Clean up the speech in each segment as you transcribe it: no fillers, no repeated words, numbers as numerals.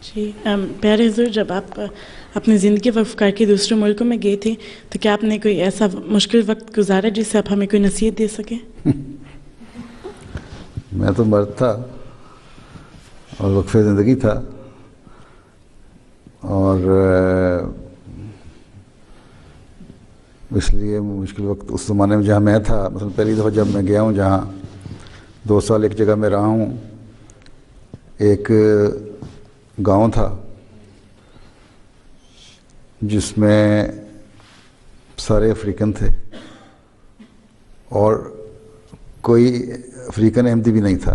جی پیارے حضور، جب آپ اپنی زندگی وقف کر کے دوسرے ملکوں میں گئے تھے تو کیا آپ نے کوئی ایسا مشکل وقت گزارا جس سے آپ ہمیں کوئی نصیحت دے سکیں؟ میں تو مرد تھا اور وقف زندگی تھا، اور اس لیے مشکل وقت اس زمانے میں جہاں میں تھا، مثلا پہلی دفعہ جب میں گیا ہوں جہاں 2 سال ایک جگہ میں رہا ہوں، ایک گاؤں تھا جس میں سارے افریقن تھے اور کوئی افریقن احمدی بھی نہیں تھا۔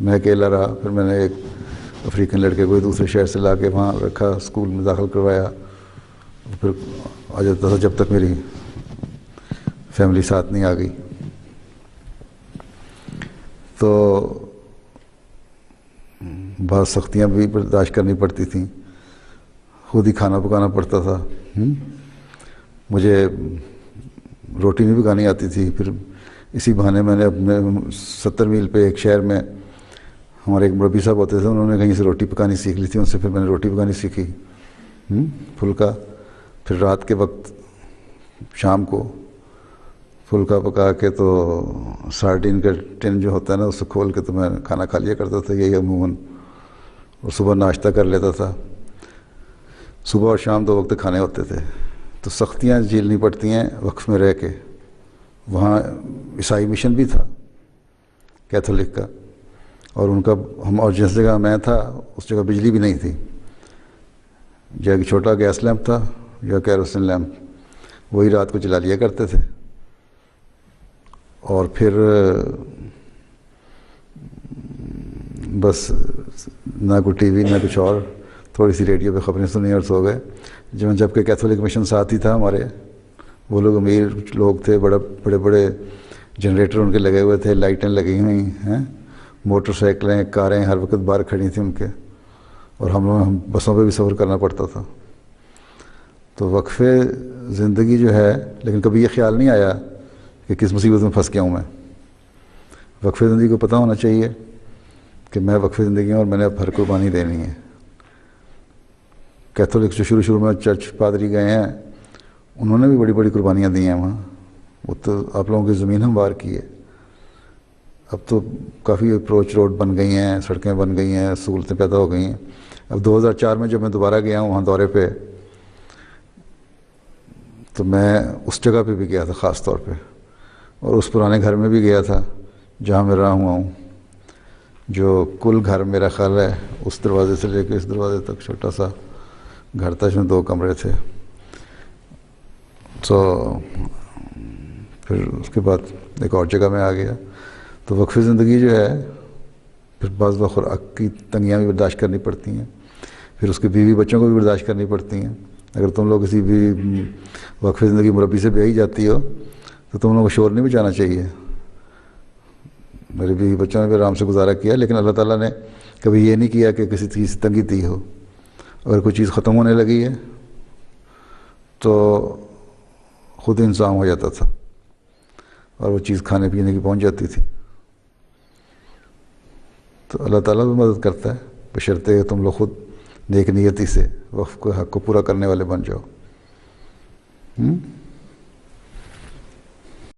میں اکیلا رہا، پھر میں نے ایک افریقن لڑکے کو دوسرے شہر سے لا کے وہاں رکھا، اسکول میں داخل کروایا، پھر آ جاتا تھا جب تک میری فیملی ساتھ نہیں آ گئی۔ تو بہت سختیاں بھی برداشت کرنی پڑتی تھیں، خود ہی کھانا پکانا پڑتا تھا۔ مجھے روٹی نہیں پکانی آتی تھی، پھر اسی بہانے میں نے اپنے 70 میل پہ ایک شہر میں ہمارے ایک مربی صاحب ہوتے تھے، انہوں نے کہیں سے روٹی پکانی سیکھ لی تھی، ان سے پھر میں نے روٹی پکانی سیکھی، پھلکا۔ پھر رات کے وقت شام کو پھلکا پکا کے تو سارڈین کا ٹن جو ہوتا ہے نا، اس سے کھول کے تو میں کھانا کھا لیا کرتا تھا، یہی عموماً، اور صبح ناشتہ کر لیتا تھا۔ صبح اور شام 2 وقت کھانے ہوتے تھے۔ تو سختیاں جھیلنی پڑتی ہیں وقف میں رہ کے۔ وہاں عیسائی مشن بھی تھا، کیتھولک کا، اور ان کا اور جس جگہ میں تھا اس جگہ بجلی بھی نہیں تھی، جو ایک چھوٹا گیس لیمپ تھا یا کیروسین لیمپ، وہی رات کو جلا لیا کرتے تھے۔ اور پھر بس نہ کوئی ٹی وی نہ کچھ اور، تھوڑی سی ریڈیو پہ خبریں سنی اور سو گئے۔ جب کہ کیتھولک مشن ساتھ ہی تھا ہمارے، وہ لوگ امیر لوگ تھے، بڑے بڑے جنریٹر ان کے لگے ہوئے تھے، لائٹیں لگی ہوئی ہیں، موٹر سائیکلیں کاریں ہر وقت باہر کھڑی تھیں ان کے، اور ہم بسوں پہ بھی سفر کرنا پڑتا تھا۔ تو وقف زندگی جو ہے، لیکن کبھی یہ خیال نہیں آیا کہ کس مصیبت میں پھنس گیا ہوں میں۔ وقف زندگی کو پتہ ہونا چاہیے کہ میں وقف زندگی ہوں اور میں نے اب ہر قربانی دینی ہے۔ کیتھولکس جو شروع میں چرچ پادری گئے ہیں، انہوں نے بھی بڑی بڑی قربانیاں دی ہیں وہاں، وہ تو آپ لوگوں کی زمین ہموار کی ہے۔ اب تو کافی اپروچ روڈ بن گئی ہیں، سڑکیں بن گئی ہیں، سہولتیں پیدا ہو گئی ہیں۔ اب 2004 میں جب میں دوبارہ گیا ہوں وہاں دورے پہ، تو میں اس جگہ پہ بھی گیا تھا خاص طور پہ، اور اس پرانے گھر میں بھی گیا تھا جہاں میں رہا ہوا ہوں، جو کل گھر میرا خیال ہے اس دروازے سے لے کے اس دروازے تک چھوٹا سا گھر تھا، جس میں 2 کمرے تھے۔ تو پھر اس کے بعد ایک اور جگہ میں آ گیا۔ تو وقف زندگی جو ہے، پھر بعض وقت خوراک کی تنگیاں بھی برداشت کرنی پڑتی ہیں، پھر اس کے بیوی بچوں کو بھی برداشت کرنی پڑتی ہیں۔ اگر تم لوگ کسی بھی وقف زندگی مربی سے بیاہی جاتی ہو تو تم لوگوں کو شور نہیں بچانا چاہیے۔ میرے بیوی بچوں نے بھی آرام سے گزارا کیا، لیکن اللہ تعالیٰ نے کبھی یہ نہیں کیا کہ کسی چیز سے تنگی دی ہو۔ اگر کوئی چیز ختم ہونے لگی ہے تو خود انتظام ہو جاتا تھا اور وہ چیز کھانے پینے کی پہنچ جاتی تھی۔ تو اللہ تعالیٰ بھی مدد کرتا ہے، بشرطے کہ تم لوگ خود نیک نیتی سے وقف کے حق کو پورا کرنے والے بن جاؤ۔